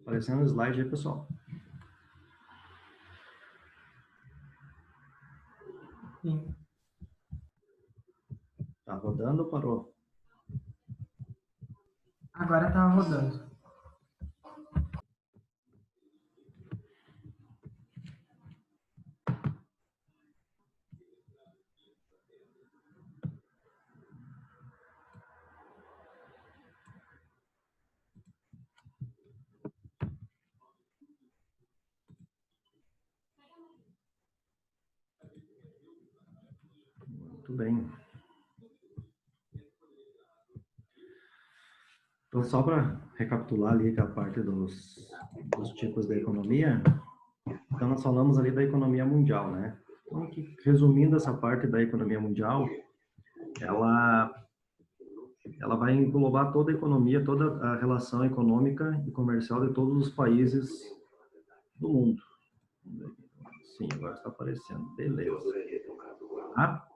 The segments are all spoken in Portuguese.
Aparecendo o slide aí, pessoal. Sim. Tá rodando ou parou? Agora tá rodando. Muito bem. Então, só para recapitular ali que a parte dos tipos da economia, então nós falamos ali da economia mundial, né? Então, resumindo essa parte da economia mundial, ela vai englobar toda a economia, toda a relação econômica e comercial de todos os países do mundo. Sim, agora está aparecendo. Beleza. Tá?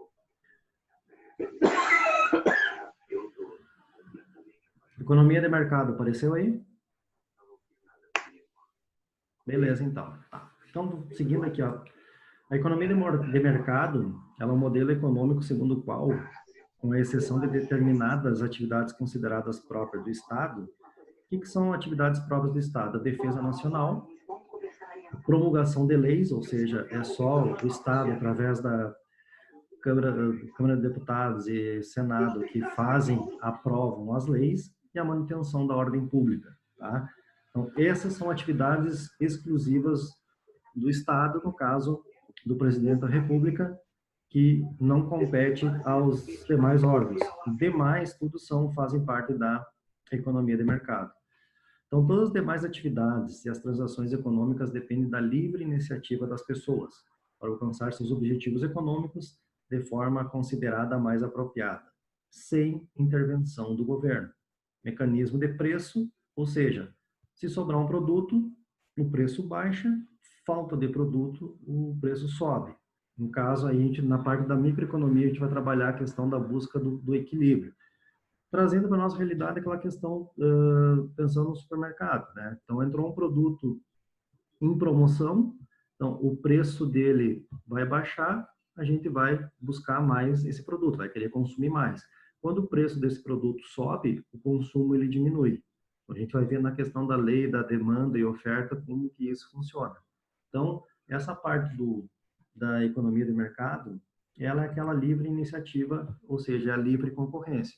Economia de mercado, apareceu aí? Beleza, então. Tá. Então, seguindo aqui, ó. A economia de mercado, ela é um modelo econômico segundo o qual, com exceção de determinadas atividades consideradas próprias do Estado, o que são atividades próprias do Estado? A defesa nacional, a promulgação de leis, ou seja, é só o Estado, através da Câmara de Deputados e Senado, que aprovam as leis, e a manutenção da ordem pública. Tá? Então, essas são atividades exclusivas do Estado, no caso do presidente da República, que não compete aos demais órgãos. Demais, tudo fazem parte da economia de mercado. Então, todas as demais atividades e as transações econômicas dependem da livre iniciativa das pessoas para alcançar seus objetivos econômicos de forma considerada mais apropriada, sem intervenção do governo. Mecanismo de preço, ou seja, se sobrar um produto, o preço baixa, falta de produto, o preço sobe. No caso, aí, na parte da microeconomia, a gente vai trabalhar a questão da busca do equilíbrio. Trazendo para a nossa realidade aquela questão, pensando no supermercado, né? Então, entrou um produto em promoção, então o preço dele vai baixar, a gente vai buscar mais esse produto, vai querer consumir mais. Quando o preço desse produto sobe, o consumo ele diminui. A gente vai ver na questão da lei, da demanda e oferta, como que isso funciona. Então, essa parte da economia de mercado, ela é aquela livre iniciativa, ou seja, é a livre concorrência.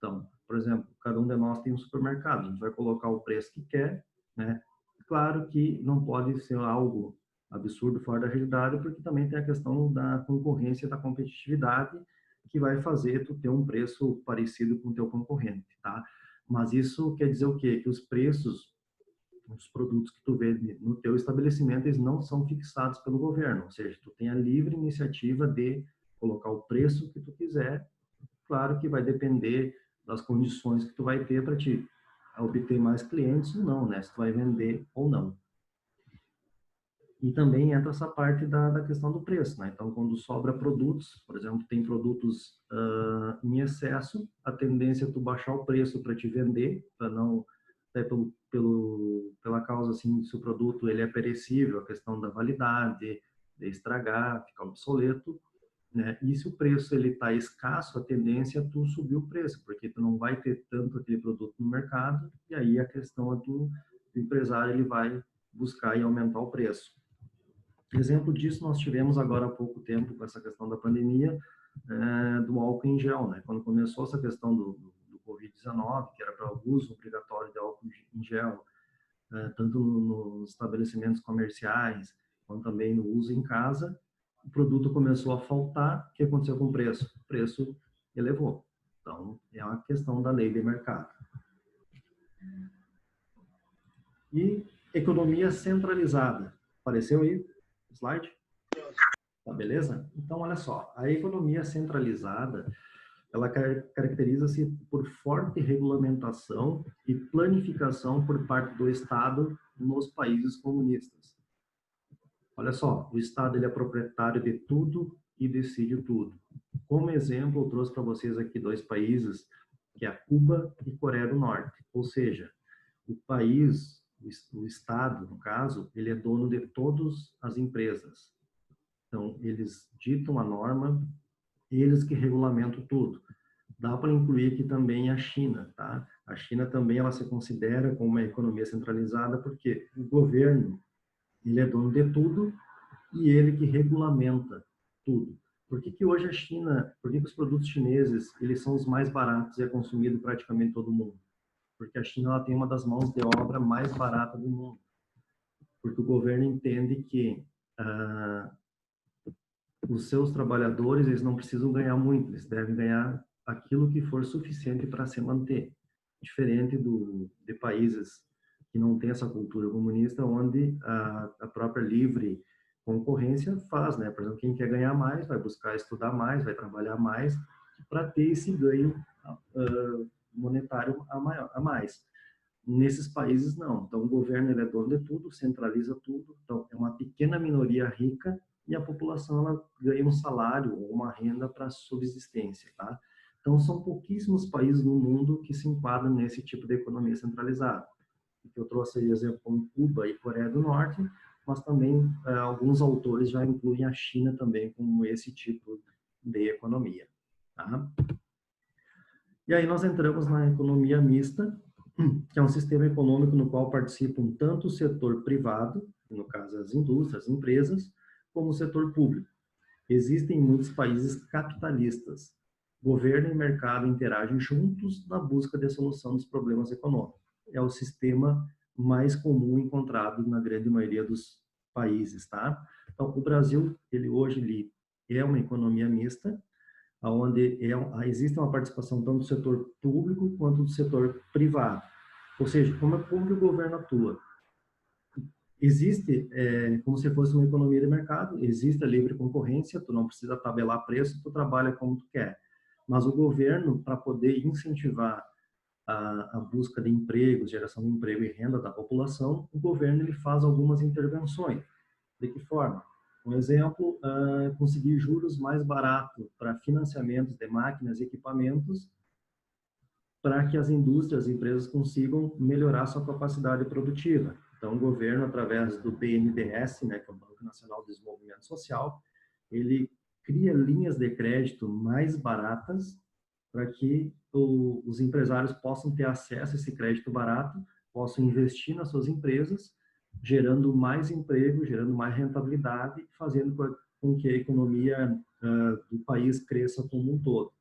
Então, por exemplo, cada um de nós tem um supermercado, a gente vai colocar o preço que quer, né? Claro que não pode ser algo absurdo fora da realidade, porque também tem a questão da concorrência e da competitividade que vai fazer tu ter um preço parecido com o teu concorrente, tá? Mas isso quer dizer o quê? Que os preços dos produtos que tu vende no teu estabelecimento, eles não são fixados pelo governo, ou seja, tu tem a livre iniciativa de colocar o preço que tu quiser. Claro que vai depender das condições que tu vai ter para te obter mais clientes ou não, né? Se tu vai vender ou não. E também entra essa parte da questão do preço, né? Então, quando sobra produtos, por exemplo, tem produtos em excesso, a tendência é tu baixar o preço para te vender, para não, até pela causa, assim, se o produto ele é perecível, a questão da validade, de estragar, ficar obsoleto, né? E se o preço ele está escasso, a tendência é tu subir o preço, porque tu não vai ter tanto aquele produto no mercado, e aí a questão é do empresário ele vai buscar e aumentar o preço. Exemplo disso nós tivemos agora há pouco tempo com essa questão da pandemia, do álcool em gel, né? Quando começou essa questão do Covid-19, que era para o uso obrigatório de álcool em gel, tanto nos estabelecimentos comerciais, quanto também no uso em casa, o produto começou a faltar. O que aconteceu com o preço? O preço elevou. Então, é uma questão da lei de mercado. E economia centralizada. Apareceu aí o slide? Tá, beleza? Então, olha só, a economia centralizada, ela caracteriza-se por forte regulamentação e planificação por parte do Estado nos países comunistas. Olha só, o Estado ele é proprietário de tudo e decide tudo. Como exemplo, eu trouxe para vocês aqui dois países, que é Cuba e Coreia do Norte. Ou seja, o país, o Estado, no caso, ele é dono de todas as empresas. Então, eles ditam a norma, eles que regulamentam tudo. Dá para incluir aqui também a China, tá? A China também ela se considera como uma economia centralizada porque o governo, ele é dono de tudo e ele que regulamenta tudo. Por que que hoje a China, por que que os produtos chineses, eles são os mais baratos e é consumido praticamente todo mundo? Porque a China ela tem uma das mãos de obra mais barata do mundo. Porque o governo entende que os seus trabalhadores, eles não precisam ganhar muito, eles devem ganhar aquilo que for suficiente para se manter. Diferente de países que não têm essa cultura comunista, onde a própria livre concorrência faz, né? Por exemplo, quem quer ganhar mais vai buscar estudar mais, vai trabalhar mais para ter esse ganho monetário a mais. Nesses países, não. Então, o governo ele é dono de tudo, centraliza tudo. Então, é uma pequena minoria rica e a população ela ganha um salário ou uma renda para subsistência, tá? Então, são pouquíssimos países no mundo que se enquadram nesse tipo de economia centralizada. Eu trouxe aí exemplo como Cuba e Coreia do Norte, mas também alguns autores já incluem a China também como esse tipo de economia, tá? E aí nós entramos na economia mista, que é um sistema econômico no qual participam tanto o setor privado, no caso as indústrias, as empresas, como o setor público. Existem muitos países capitalistas. Governo e mercado interagem juntos na busca de solução dos problemas econômicos. É o sistema mais comum encontrado na grande maioria dos países, tá? Então, o Brasil, ele é uma economia mista, onde existe uma participação tanto do setor público quanto do setor privado. Ou seja, como que o governo atua? Existe como se fosse uma economia de mercado, existe a livre concorrência, tu não precisa tabelar preço, tu trabalha como tu quer. Mas o governo, para poder incentivar a busca de empregos, geração de emprego e renda da população, o governo ele faz algumas intervenções. De que forma? Um exemplo, conseguir juros mais baratos para financiamentos de máquinas e equipamentos para que as indústrias e empresas consigam melhorar sua capacidade produtiva. Então, o governo, através do BNDES, né, que é o Banco Nacional de Desenvolvimento Social, ele cria linhas de crédito mais baratas para que os empresários possam ter acesso a esse crédito barato, possam investir nas suas empresas, gerando mais emprego, gerando mais rentabilidade, fazendo com que a economia do país cresça como um todo.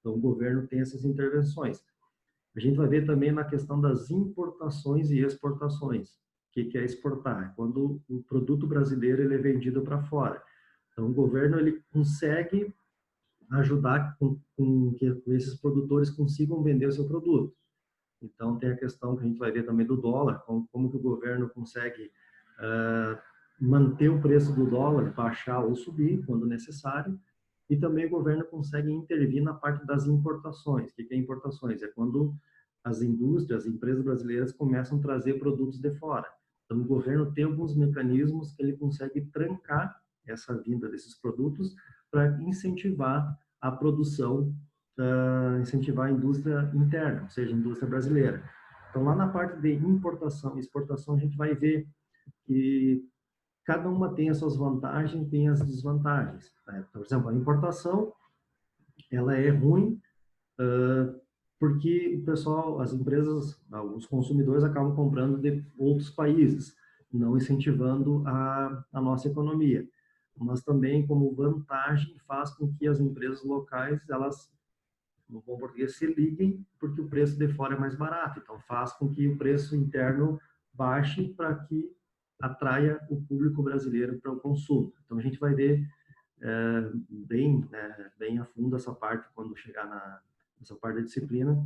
Então, o governo tem essas intervenções. A gente vai ver também na questão das importações e exportações. O que é exportar? É quando o produto brasileiro ele é vendido para fora. Então, o governo ele consegue ajudar com que esses produtores consigam vender o seu produto. Então, tem a questão que a gente vai ver também do dólar, como que o governo consegue manter o preço do dólar, baixar ou subir quando necessário, e também o governo consegue intervir na parte das importações. O que é importações? É quando as indústrias, as empresas brasileiras começam a trazer produtos de fora. Então, o governo tem alguns mecanismos que ele consegue trancar essa vinda desses produtos para incentivar a produção, incentivar a indústria interna, ou seja, a indústria brasileira. Então, lá na parte de importação e exportação, a gente vai ver que cada uma tem as suas vantagens, tem as desvantagens. Né? Por exemplo, a importação, ela é ruim porque o pessoal, as empresas, os consumidores acabam comprando de outros países, não incentivando a nossa economia. Mas também, como vantagem, faz com que as empresas locais, elas, no bom português, se liguem, porque o preço de fora é mais barato. Então, faz com que o preço interno baixe para que atraia o público brasileiro para o consumo. Então, a gente vai ver bem a fundo essa parte quando chegar nessa parte da disciplina,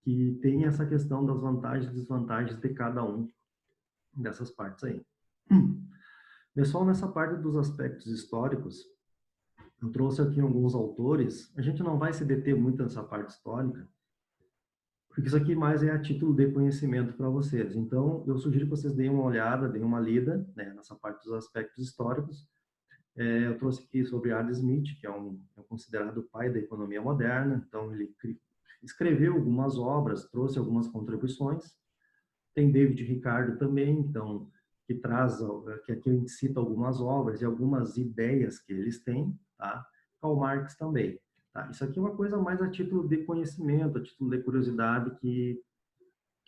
que tem essa questão das vantagens e desvantagens de cada um dessas partes aí. Pessoal, nessa parte dos aspectos históricos, eu trouxe aqui alguns autores. A gente não vai se deter muito nessa parte histórica, porque isso aqui mais é a título de conhecimento para vocês. Então, eu sugiro que vocês deem uma olhada, deem uma lida, né, nessa parte dos aspectos históricos. Eu trouxe aqui sobre Adam Smith, que é considerado o pai da economia moderna. Então, ele escreveu algumas obras, trouxe algumas contribuições. Tem David Ricardo também, então, que traz, que aqui a gente cita algumas obras e algumas ideias que eles têm, tá? Karl Marx também. Tá? Isso aqui é uma coisa mais a título de conhecimento, a título de curiosidade, que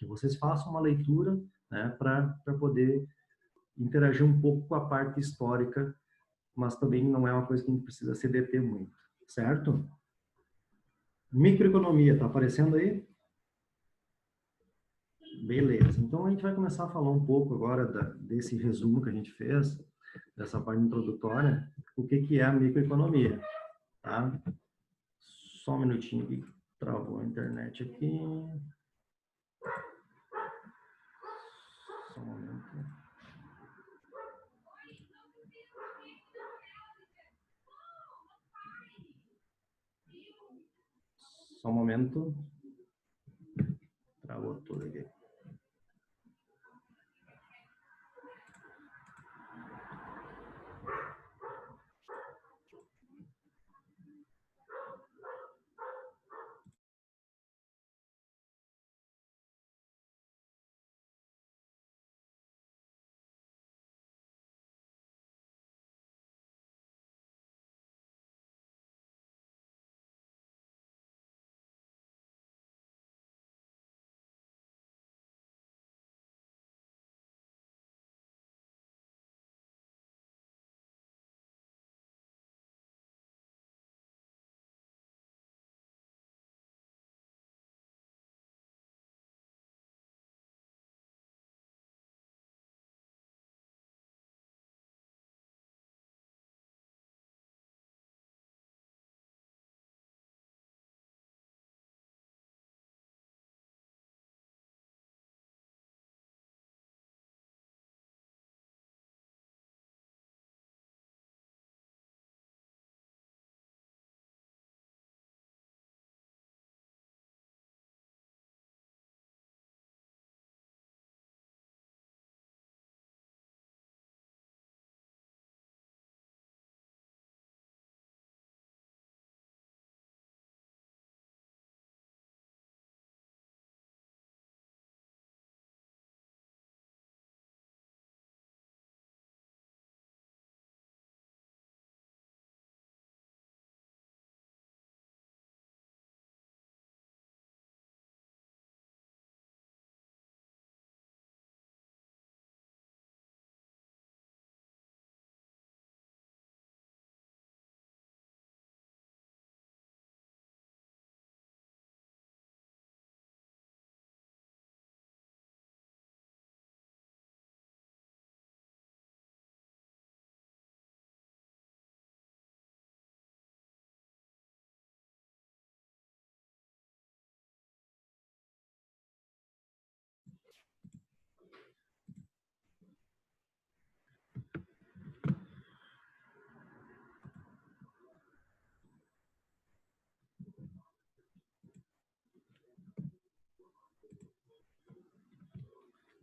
vocês façam uma leitura, né, para poder interagir um pouco com a parte histórica, mas também não é uma coisa que a gente precisa se deter muito, certo? Microeconomia, tá aparecendo aí? Beleza. Então a gente vai começar a falar um pouco agora desse resumo que a gente fez, dessa parte introdutória, o que é a microeconomia, tá? Só um minutinho que travou a internet aqui. Só um momento. Só um momento. Travou tudo aqui.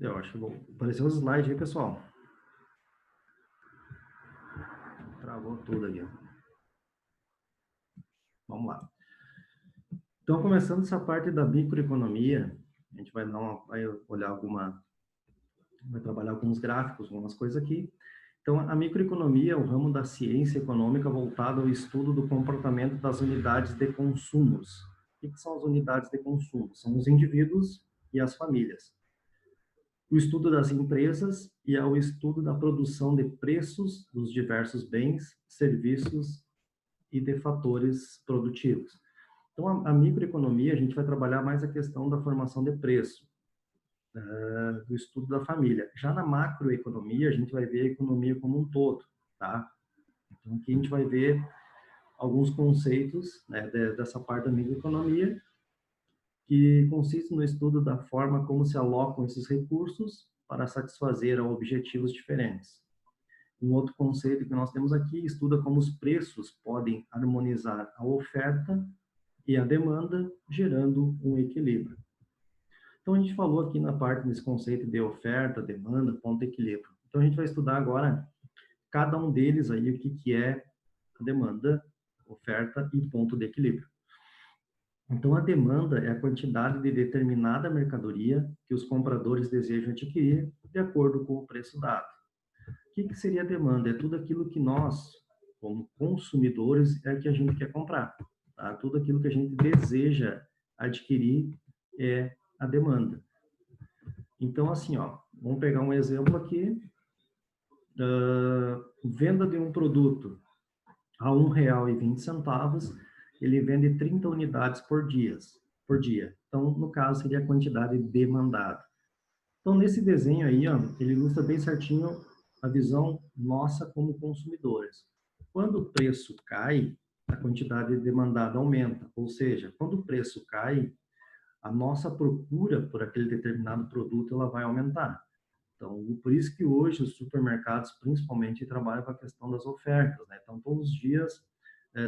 Eu acho que vou aparecer os slides aí, pessoal. Travou tudo aqui. Vamos lá. Então, começando essa parte da microeconomia, a gente vai olhar vai trabalhar alguns gráficos, algumas coisas aqui. Então, a microeconomia é o ramo da ciência econômica voltado ao estudo do comportamento das unidades de consumos. O que são as unidades de consumo? São os indivíduos e as famílias. O estudo das empresas e ao estudo da produção de preços dos diversos bens, serviços e de fatores produtivos. Então, a microeconomia, a gente vai trabalhar mais a questão da formação de preço, do estudo da família. Já na macroeconomia, a gente vai ver a economia como um todo, tá? Então, aqui a gente vai ver alguns conceitos, né, dessa parte da microeconomia, que consiste no estudo da forma como se alocam esses recursos para satisfazer objetivos diferentes. Um outro conceito que nós temos aqui estuda como os preços podem harmonizar a oferta e a demanda, gerando um equilíbrio. Então, a gente falou aqui na parte desse conceito de oferta, demanda, ponto de equilíbrio. Então, a gente vai estudar agora cada um deles aí, o que é a demanda, oferta e ponto de equilíbrio. Então, a demanda é a quantidade de determinada mercadoria que os compradores desejam adquirir de acordo com o preço dado. O que seria a demanda? É tudo aquilo que nós, como consumidores, é que a gente quer comprar. Tá? Tudo aquilo que a gente deseja adquirir é a demanda. Então, assim, ó, vamos pegar um exemplo aqui, venda de um produto a R$ 1,20, ele vende 30 unidades por dia. Então, no caso, seria a quantidade demandada. Então, nesse desenho aí, ó, ele ilustra bem certinho a visão nossa como consumidores. Quando o preço cai, a quantidade demandada aumenta. Ou seja, quando o preço cai, a nossa procura por aquele determinado produto ela vai aumentar. Então, por isso que hoje os supermercados, principalmente, trabalham com a questão das ofertas, né? Então, todos os dias,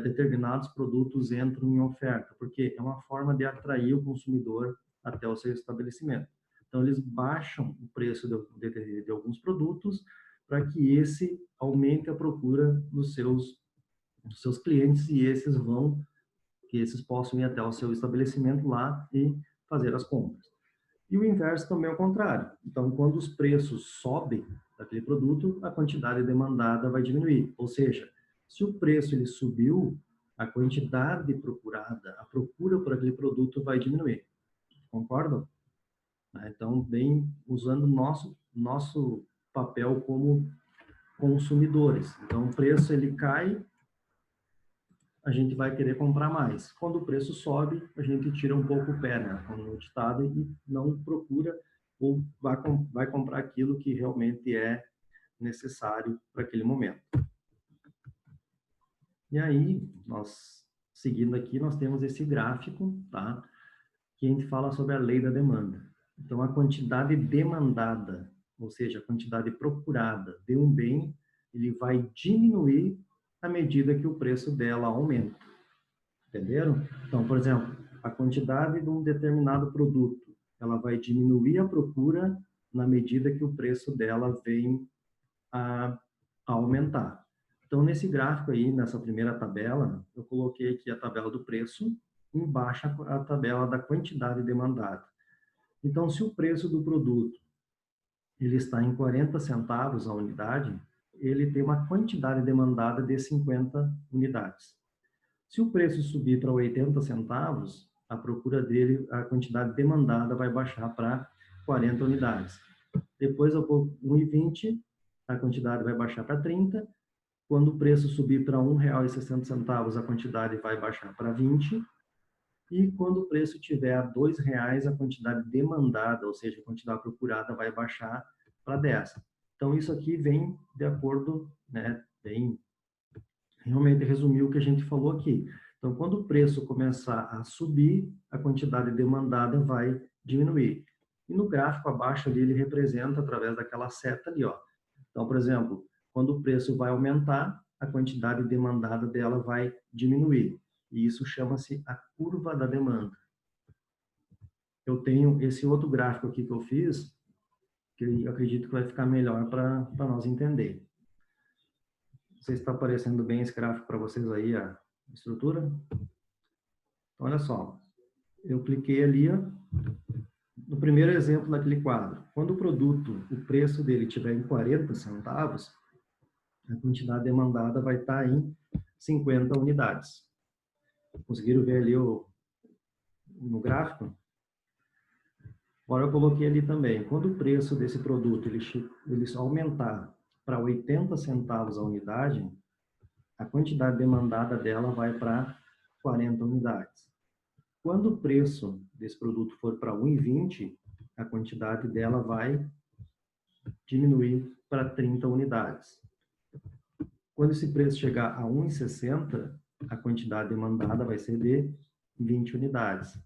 determinados produtos entram em oferta, porque é uma forma de atrair o consumidor até o seu estabelecimento. Então, eles baixam o preço de alguns produtos para que esse aumente a procura dos seus clientes e que esses possam ir até o seu estabelecimento lá e fazer as compras. E o inverso também é o contrário. Então, quando os preços sobem daquele produto, a quantidade demandada vai diminuir. Ou seja, se o preço ele subiu, a quantidade procurada, a procura por aquele produto vai diminuir. Concordam? Então, bem usando nosso papel como consumidores. Então, o preço ele cai, a gente vai querer comprar mais. Quando o preço sobe, a gente tira um pouco o pé, né? Como no ditado, e não procura ou vai comprar aquilo que realmente é necessário para aquele momento. E aí, nós, seguindo aqui, nós temos esse gráfico, tá? Que a gente fala sobre a lei da demanda. Então, a quantidade demandada, ou seja, a quantidade procurada de um bem, ele vai diminuir à medida que o preço dela aumenta. Entenderam? Então, por exemplo, a quantidade de um determinado produto, ela vai diminuir a procura na medida que o preço dela vem a aumentar. Então, nesse gráfico aí, nessa primeira tabela, eu coloquei aqui a tabela do preço, embaixo a tabela da quantidade demandada. Então, se o preço do produto ele está em 40 centavos a unidade, ele tem uma quantidade demandada de 50 unidades. Se o preço subir para 80 centavos, a procura dele, a quantidade demandada vai baixar para 40 unidades. Depois, ao 1,20, a quantidade vai baixar para 30. Quando o preço subir para R$ 1,60, a quantidade vai baixar para 20. E quando o preço estiver a R$ 2,00, a quantidade demandada, ou seja, a quantidade procurada, vai baixar para 10. Então, isso aqui vem de acordo, né, bem realmente resumiu o que a gente falou aqui. Então, quando o preço começar a subir, a quantidade demandada vai diminuir. E no gráfico abaixo ali, ele representa através daquela seta ali, ó. Então, por exemplo, quando o preço vai aumentar, a quantidade demandada dela vai diminuir. E isso chama-se a curva da demanda. Eu tenho esse outro gráfico aqui que eu fiz, que eu acredito que vai ficar melhor para nós entender. Não sei se está aparecendo bem esse gráfico para vocês aí, a estrutura. Então, olha só, eu cliquei ali, ó, no primeiro exemplo daquele quadro. Quando o produto, o preço dele estiver em 40 centavos, a quantidade demandada vai estar em 50 unidades. Conseguiram ver ali no gráfico? Agora eu coloquei ali também, quando o preço desse produto ele aumentar para 80 centavos a unidade, a quantidade demandada dela vai para 40 unidades. Quando o preço desse produto for para 1,20, a quantidade dela vai diminuir para 30 unidades. Quando esse preço chegar a 1,60, a quantidade demandada vai ser de 20 unidades.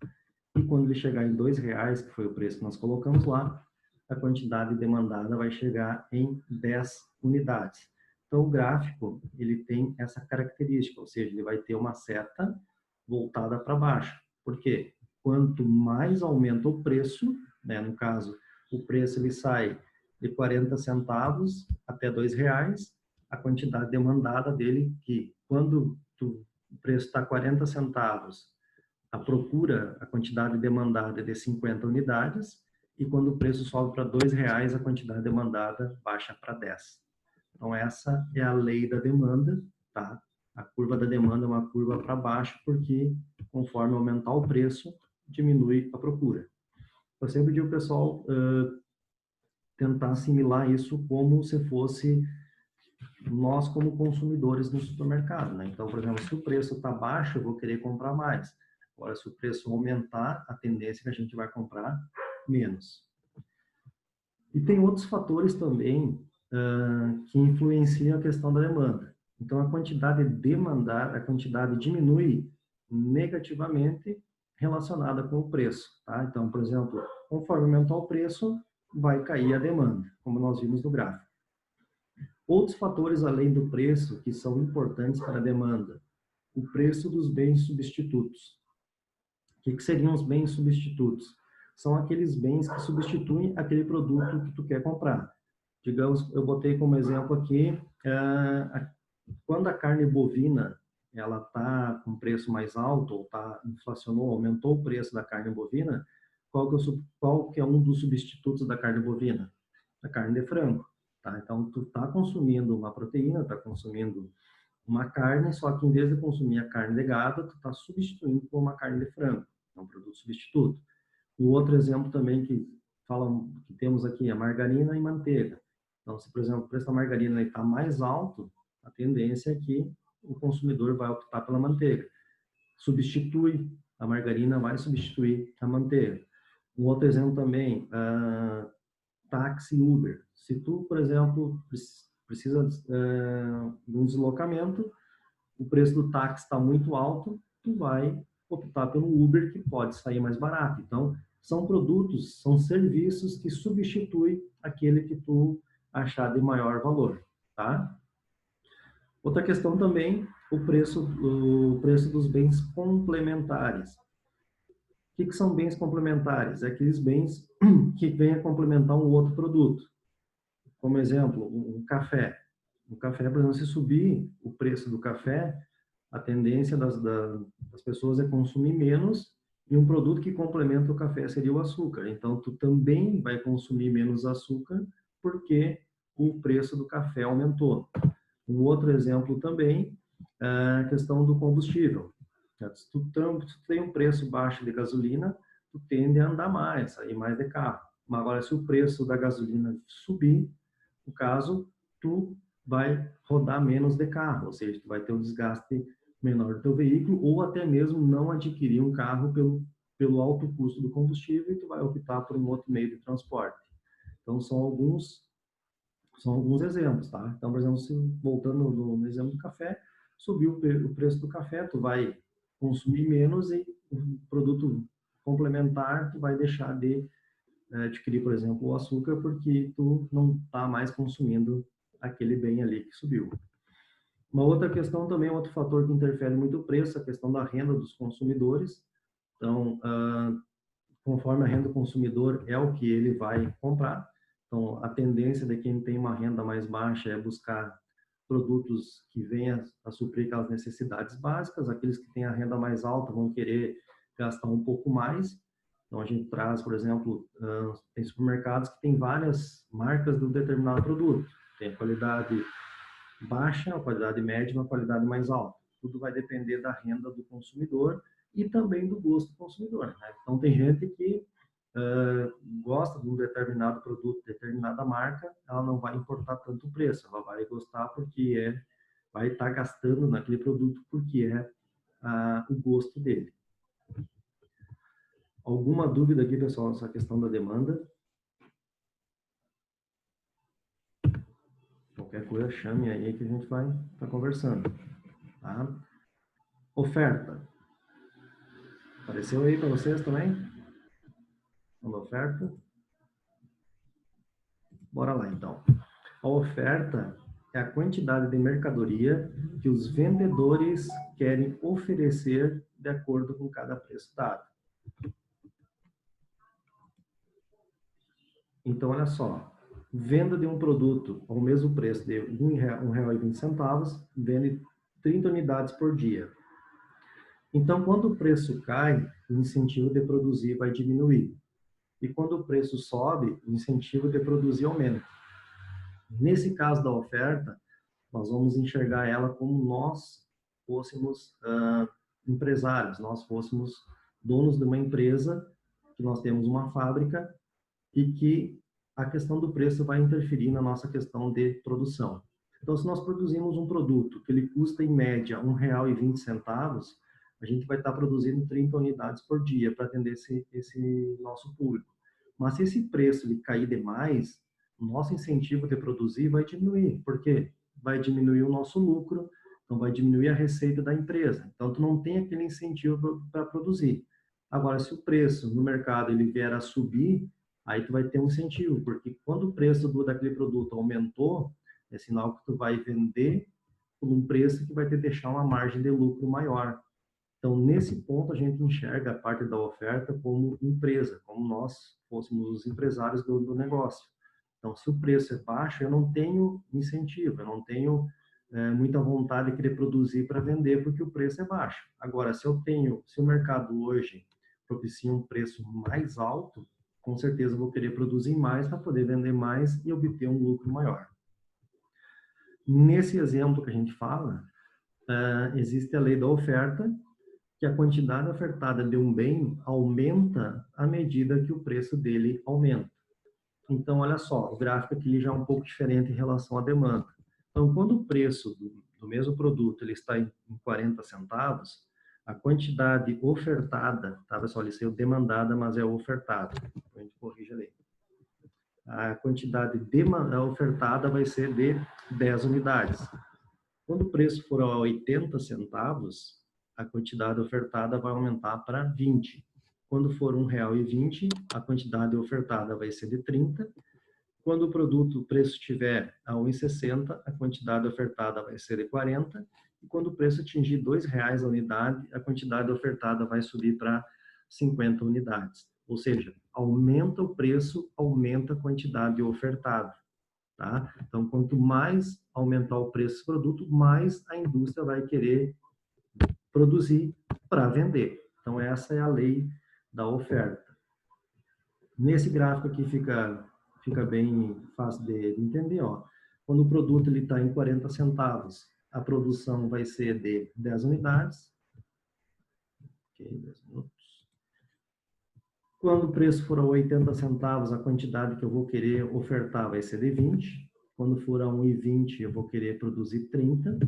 E quando ele chegar em R$2, que foi o preço que nós colocamos lá, a quantidade demandada vai chegar em 10 unidades. Então, o gráfico, ele tem essa característica, ou seja, ele vai ter uma seta voltada para baixo. Por quê? Quanto mais aumenta o preço, né, no caso, o preço ele sai de 40 centavos até R$2, a quantidade demandada dele, que quando o preço está 40 centavos, a procura, a quantidade demandada é de 50 unidades, e quando o preço sobe para R$2, a quantidade demandada baixa para 10. Então, essa é a lei da demanda, tá? A curva da demanda é uma curva para baixo, porque conforme aumentar o preço, diminui a procura. Eu sempre digo, pessoal, tentar assimilar isso como se fosse nós como consumidores no supermercado, né? Então, por exemplo, se o preço está baixo, eu vou querer comprar mais. Agora, se o preço aumentar, a tendência é que a gente vai comprar menos. E tem outros fatores também que influenciam a questão da demanda. Então, a quantidade demandada, a quantidade diminui negativamente relacionada com o preço, tá? Então, por exemplo, conforme aumentar o preço, vai cair a demanda, como nós vimos no gráfico. Outros fatores além do preço que são importantes para a demanda. O preço dos bens substitutos. O que seriam os bens substitutos? São aqueles bens que substituem aquele produto que tu quer comprar. Digamos, eu botei como exemplo aqui, quando a carne bovina ela está com preço mais alto, ou inflacionou, aumentou o preço da carne bovina, qual que é um dos substitutos da carne bovina? A carne de frango. Tá? Então, tu está consumindo uma proteína, está consumindo uma carne, só que em vez de consumir a carne de gado, tu está substituindo por uma carne de frango. É um produto substituto. Um outro exemplo também que temos aqui é margarina e manteiga. Então, se, por exemplo, o preço da margarina está mais alto, a tendência é que o consumidor vai optar pela manteiga. Substitui, a margarina vai substituir a manteiga. Um outro exemplo também, táxi Uber. Se tu, por exemplo, precisa de um deslocamento, o preço do táxi está muito alto, tu vai optar pelo Uber, que pode sair mais barato. Então, são produtos, são serviços que substituem aquele que tu achar de maior valor, tá? Outra questão também, o preço dos bens complementares. O que são bens complementares? É aqueles bens que vêm a complementar um outro produto. Como exemplo, um café. O café, por exemplo, se subir o preço do café, a tendência das pessoas é consumir menos, e um produto que complementa o café seria o açúcar. Então, tu também vai consumir menos açúcar porque o preço do café aumentou. Um outro exemplo também é a questão do combustível. Se tu tem um preço baixo de gasolina, tu tende a andar mais, sair mais de carro. Mas agora, se o preço da gasolina subir, no caso, tu vai rodar menos de carro, ou seja, tu vai ter um desgaste menor do teu veículo, ou até mesmo não adquirir um carro pelo alto custo do combustível, e tu vai optar por um outro meio de transporte. Então, são alguns exemplos, tá? Então, por exemplo, voltando no exemplo do café, subiu o preço do café, tu vai consumir menos, e o produto complementar tu vai deixar de adquirir, por exemplo, o açúcar, porque tu não está mais consumindo aquele bem ali que subiu. Uma outra questão também, outro fator que interfere muito o preço, a questão da renda dos consumidores. Então, conforme a renda do consumidor é o que ele vai comprar. Então, a tendência de quem tem uma renda mais baixa é buscar produtos que venham a suprir aquelas necessidades básicas. Aqueles que têm a renda mais alta vão querer gastar um pouco mais. Então, a gente traz, por exemplo, tem supermercados que tem várias marcas de um determinado produto. Tem a qualidade baixa, a qualidade média e uma qualidade mais alta. Tudo vai depender da renda do consumidor e também do gosto do consumidor, né? Então, tem gente que gosta de um determinado produto, determinada marca, ela não vai importar tanto o preço, ela vai gostar porque vai estar gastando naquele produto porque é o gosto dele. Alguma dúvida aqui, pessoal, nessa questão da demanda? Qualquer coisa, chame aí que a gente vai estar conversando. Tá? Oferta. Apareceu aí para vocês também? Uma oferta? Bora lá, então. A oferta é a quantidade de mercadoria que os vendedores querem oferecer de acordo com cada preço dado. Então, olha só. Venda de um produto ao mesmo preço de R$1,20, vende 30 unidades por dia. Então, quando o preço cai, o incentivo de produzir vai diminuir. E quando o preço sobe, o incentivo de produzir aumenta. Nesse caso da oferta, nós vamos enxergar ela como nós fôssemos empresários, nós fôssemos donos de uma empresa, que nós temos uma fábrica e que a questão do preço vai interferir na nossa questão de produção. Então, se nós produzimos um produto que ele custa, em média, R$1,20, a gente vai estar produzindo 30 unidades por dia para atender esse nosso público. Mas se esse preço ele cair demais, o nosso incentivo de produzir vai diminuir. Por quê? Vai diminuir o nosso lucro, então vai diminuir a receita da empresa. Então, tu não tem aquele incentivo para produzir. Agora, se o preço no mercado ele vier a subir, aí tu vai ter um incentivo, porque quando o preço daquele produto aumentou, é sinal que tu vai vender por um preço que vai te deixar uma margem de lucro maior. Então, nesse ponto, a gente enxerga a parte da oferta como empresa, como nós fôssemos os empresários do negócio. Então, se o preço é baixo, eu não tenho incentivo, eu não tenho muita vontade de querer produzir para vender, porque o preço é baixo. Agora, se o mercado hoje propicia um preço mais alto, com certeza eu vou querer produzir mais para poder vender mais e obter um lucro maior. Nesse exemplo que a gente fala, existe a lei da oferta, que a quantidade ofertada de um bem aumenta à medida que o preço dele aumenta. Então, olha só, o gráfico aqui já é um pouco diferente em relação à demanda. Então, quando o preço do mesmo produto ele está em 40 centavos, a quantidade ofertada, tá, pessoal? Ele saiu demandada, mas é ofertada. A gente corrige ali. A quantidade ofertada vai ser de 10 unidades. Quando o preço for a 80 centavos, a quantidade ofertada vai aumentar para 20. Quando for R$1,20, a quantidade ofertada vai ser de 30. Quando o preço estiver a 1,60, a quantidade ofertada vai ser de 40. E quando o preço atingir R$2 a unidade, a quantidade ofertada vai subir para 50 unidades. Ou seja, aumenta o preço, aumenta a quantidade ofertada. Tá? Então, quanto mais aumentar o preço do produto, mais a indústria vai querer produzir para vender. Então, essa é a lei da oferta. Nesse gráfico aqui fica bem fácil de entender. Ó. Quando o produto está em 40 centavos, a produção vai ser de 10 unidades. Ok, 10 minutos. Quando o preço for a 80 centavos, a quantidade que eu vou querer ofertar vai ser de 20. Quando for a 1,20, eu vou querer produzir 30.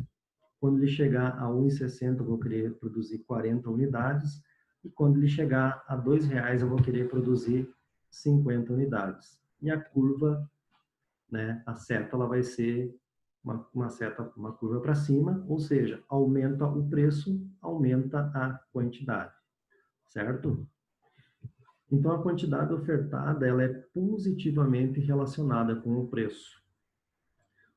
Quando ele chegar a 1,60, eu vou querer produzir 40 unidades. E quando ele chegar a R$2, eu vou querer produzir 50 unidades. E a curva, né, a seta, ela vai ser uma curva para cima, ou seja, aumenta o preço, aumenta a quantidade, certo? Então, a quantidade ofertada, ela é positivamente relacionada com o preço.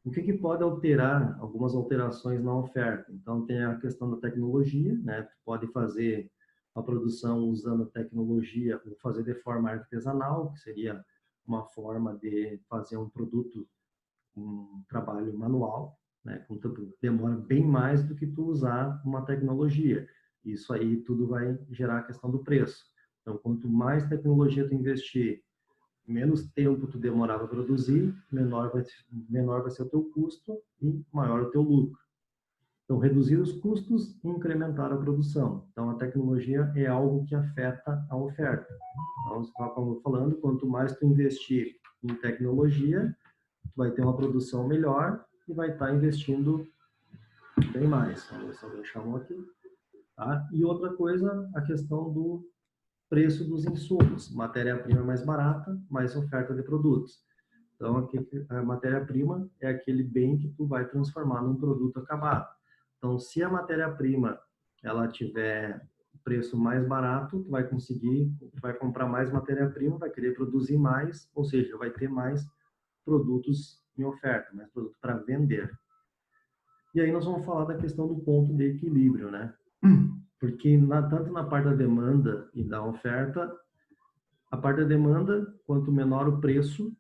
O que pode alterar, algumas alterações na oferta? Então, tem a questão da tecnologia, né? Pode fazer a produção usando a tecnologia ou fazer de forma artesanal, que seria uma forma de fazer um produto, um trabalho manual, né? Demora bem mais do que tu usar uma tecnologia. Isso aí tudo vai gerar a questão do preço. Então, quanto mais tecnologia tu investir, menos tempo tu demorar para produzir, menor vai ser o teu custo e maior o teu lucro. Então, reduzir os custos e incrementar a produção. Então, a tecnologia é algo que afeta a oferta. Então, como eu falando, quanto mais tu investir em tecnologia, tu vai ter uma produção melhor e vai estar investindo bem mais. Vamos ver se alguém chamou aqui. Tá? E outra coisa, a questão do preço dos insumos. Matéria-prima mais barata, mais oferta de produtos. Então, aqui, a matéria-prima é aquele bem que tu vai transformar num produto acabado. Então, se a matéria-prima ela tiver preço mais barato, tu vai conseguir, tu vai comprar mais matéria-prima, vai querer produzir mais, ou seja, vai ter mais produtos em oferta, mais produto para vender. E aí nós vamos falar da questão do ponto de equilíbrio, né? Porque tanto na parte da demanda e da oferta, a parte da demanda, quanto menor o preço,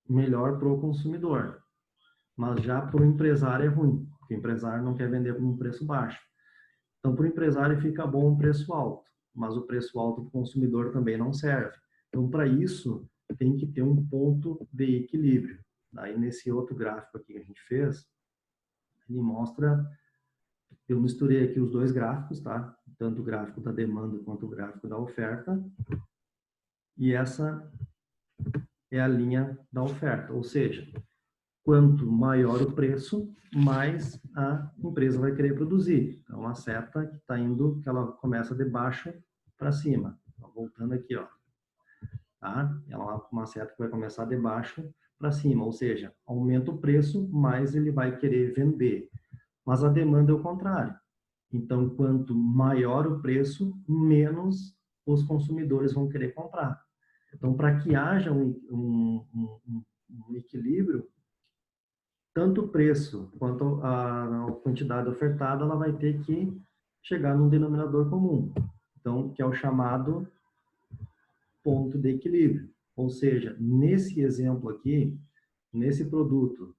melhor para o consumidor. Mas já para o empresário é ruim, porque o empresário não quer vender por um preço baixo. Então, para o empresário fica bom um preço alto, mas o preço alto para o consumidor também não serve. Então, para isso, tem que ter um ponto de equilíbrio. Aí, nesse outro gráfico aqui que a gente fez, ele mostra, eu misturei aqui os dois gráficos, tá? Tanto o gráfico da demanda quanto o gráfico da oferta. E essa é a linha da oferta, ou seja, quanto maior o preço, mais a empresa vai querer produzir. Então, a seta que está indo, que ela começa de baixo para cima. Então, voltando aqui, ó, tá? Ela é uma seta que vai começar de baixo para cima, ou seja, aumenta o preço, mais ele vai querer vender. Mas a demanda é o contrário. Então, quanto maior o preço, menos os consumidores vão querer comprar. Então, para que haja um equilíbrio, tanto o preço quanto a quantidade ofertada, ela vai ter que chegar num denominador comum. Então, que é o chamado ponto de equilíbrio. Ou seja, nesse exemplo aqui, nesse produto,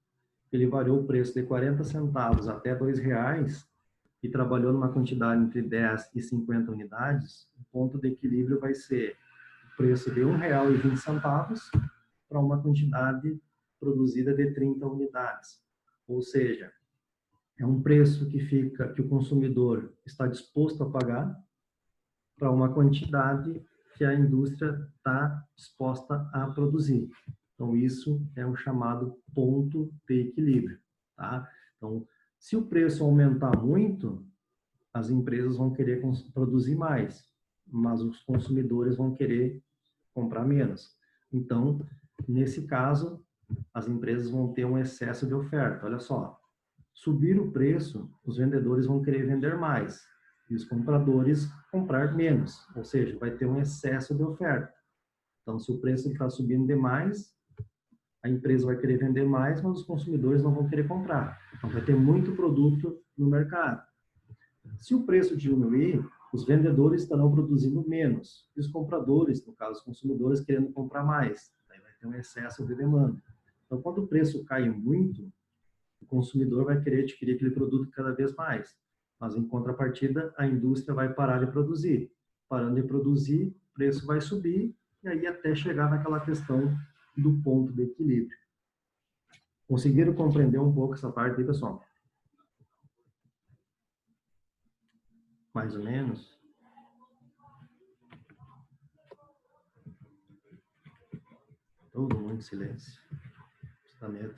ele variou o preço de 40 centavos até R$2 e trabalhou numa quantidade entre 10 e 50 unidades, o ponto de equilíbrio vai ser o preço de R$1,20 para uma quantidade produzida de 30 unidades. Ou seja, é um preço que o consumidor está disposto a pagar para uma quantidade que a indústria está disposta a produzir. Então, isso é o chamado ponto de equilíbrio, tá? Então, se o preço aumentar muito, as empresas vão querer produzir mais, mas os consumidores vão querer comprar menos. Então, nesse caso, as empresas vão ter um excesso de oferta. Olha só, subir o preço, os vendedores vão querer vender mais e os compradores comprar menos, ou seja, vai ter um excesso de oferta. Então, se o preço está subindo demais, a empresa vai querer vender mais, mas os consumidores não vão querer comprar. Então, vai ter muito produto no mercado. Se o preço diminuir, os vendedores estarão produzindo menos e os compradores, no caso, os consumidores, querendo comprar mais. Aí vai ter um excesso de demanda. Então, quando o preço cai muito, o consumidor vai querer adquirir aquele produto cada vez mais. Mas, em contrapartida, a indústria vai parar de produzir. Parando de produzir, o preço vai subir e aí até chegar naquela questão do ponto de equilíbrio. Conseguiram compreender um pouco essa parte aí, pessoal? Mais ou menos? Todo mundo em silêncio. Está medo.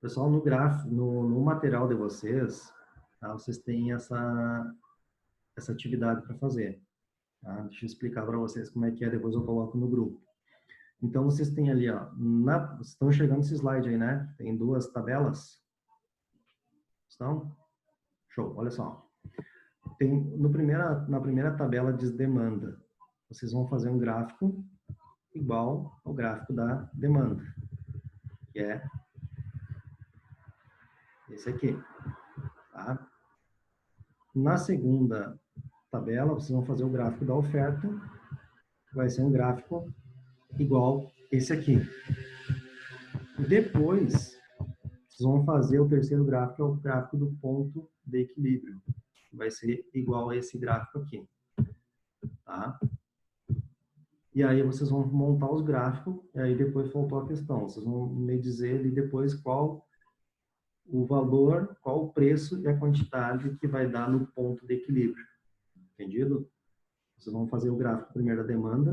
Pessoal, no gráfico, no material de vocês, tá, vocês têm essa atividade para fazer. Tá? Deixa eu explicar para vocês como é que é, depois eu coloco no grupo. Então, vocês têm ali, ó, estão chegando esse slide aí, né? Tem duas tabelas. Estão? Show, olha só. Tem, na primeira tabela diz demanda. Vocês vão fazer um gráfico igual ao gráfico da demanda, que é esse aqui. Tá? Na segunda tabela, vocês vão fazer o gráfico da oferta vai ser um gráfico igual esse aqui. Depois, vocês vão fazer o terceiro gráfico, que é o gráfico do ponto de equilíbrio. Vai ser igual a esse gráfico aqui. Tá? E aí vocês vão montar os gráficos, e aí depois faltou a questão. Vocês vão me dizer ali depois qual o valor, qual o preço e a quantidade que vai dar no ponto de equilíbrio. Entendido? Vocês vão fazer o gráfico primeiro da demanda,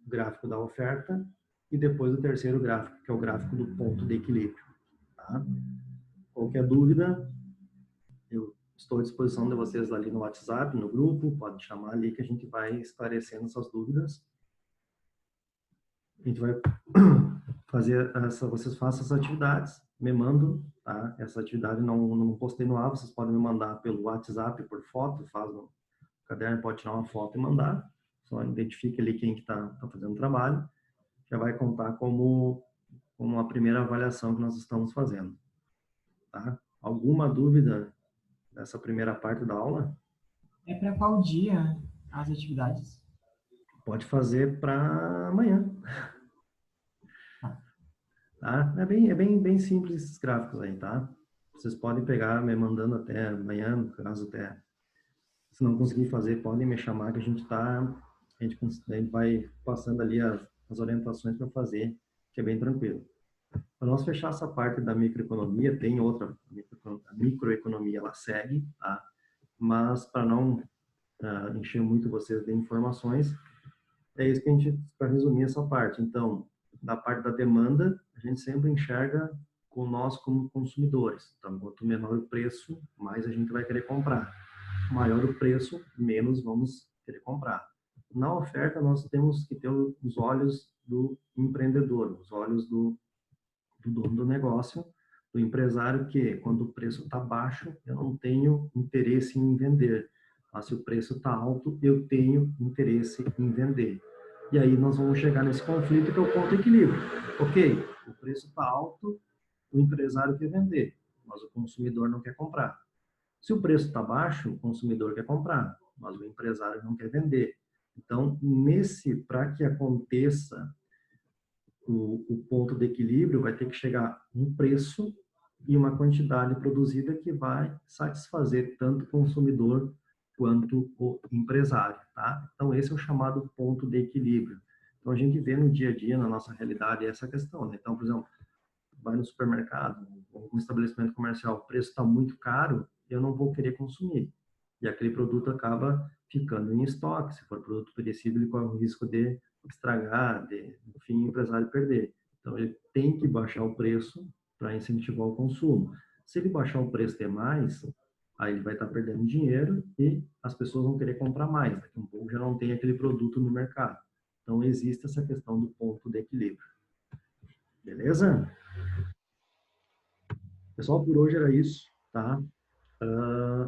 o gráfico da oferta e depois o terceiro gráfico, que é o gráfico do ponto de equilíbrio. Tá? Qualquer dúvida, eu estou à disposição de vocês ali no WhatsApp, no grupo, pode chamar ali que a gente vai esclarecendo essas dúvidas. A gente vai fazer vocês façam essas atividades, me mandam, tá? Essa atividade não postei no ar, vocês podem me mandar pelo WhatsApp, por foto, faz no caderno, pode tirar uma foto e mandar, só identifique ali quem que tá fazendo o trabalho, já vai contar como a primeira avaliação que nós estamos fazendo, tá? Alguma dúvida dessa primeira parte da aula? É para qual dia as atividades? Pode fazer para amanhã. Tá. Tá? Bem simples esses gráficos aí, tá? Vocês podem pegar me mandando até amanhã, no caso até, se não conseguir fazer, podem me chamar que a gente vai passando ali as orientações para fazer, que é bem tranquilo. Para nós fechar essa parte da microeconomia, tem outra, a microeconomia ela segue, tá? Mas para não encher muito vocês de informações, é isso que a gente, para resumir essa parte. Então, da parte da demanda, a gente sempre enxerga com nós como consumidores. Então, quanto menor o preço, mais a gente vai querer comprar. Maior o preço, menos vamos querer comprar. Na oferta, nós temos que ter os olhos do empreendedor, os olhos do dono do negócio, do empresário, que quando o preço está baixo, eu não tenho interesse em vender. Mas se o preço está alto, eu tenho interesse em vender. E aí nós vamos chegar nesse conflito que é o ponto de equilíbrio. Ok, o preço está alto, o empresário quer vender, mas o consumidor não quer comprar. Se o preço está baixo, o consumidor quer comprar, mas o empresário não quer vender. Então, para que aconteça o ponto de equilíbrio, vai ter que chegar um preço e uma quantidade produzida que vai satisfazer tanto o consumidor quanto o empresário, tá? Então, esse é o chamado ponto de equilíbrio. Então, a gente vê no dia a dia, na nossa realidade, essa questão, né? Então, por exemplo, vai no supermercado, algum estabelecimento comercial, o preço está muito caro, eu não vou querer consumir. E aquele produto acaba ficando em estoque. Se for produto perecível, ele corre o risco de estragar, enfim, o empresário perder. Então, ele tem que baixar o preço para incentivar o consumo. Se ele baixar o preço demais, aí ele vai estar perdendo dinheiro e as pessoas vão querer comprar mais. Daqui a um pouco já não tem aquele produto no mercado. Então, existe essa questão do ponto de equilíbrio. Beleza? Pessoal, por hoje era isso, tá?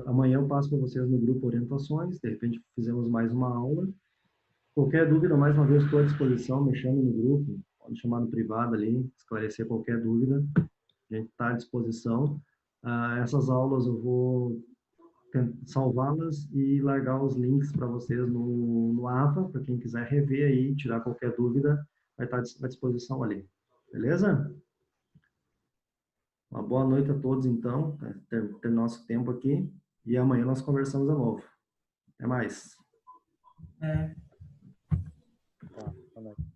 Amanhã eu passo para vocês no grupo orientações, de repente fizemos mais uma aula. Qualquer dúvida, mais uma vez estou à disposição, me chame no grupo, pode chamar no privado ali, esclarecer qualquer dúvida, a gente está à disposição. Essas aulas eu vou salvá-las e largar os links para vocês no AVA, para quem quiser rever aí, tirar qualquer dúvida, vai estar à disposição ali. Beleza? Uma boa noite a todos, então, ter nosso tempo aqui, e amanhã nós conversamos de novo. Até mais. É, Tá, boa noite.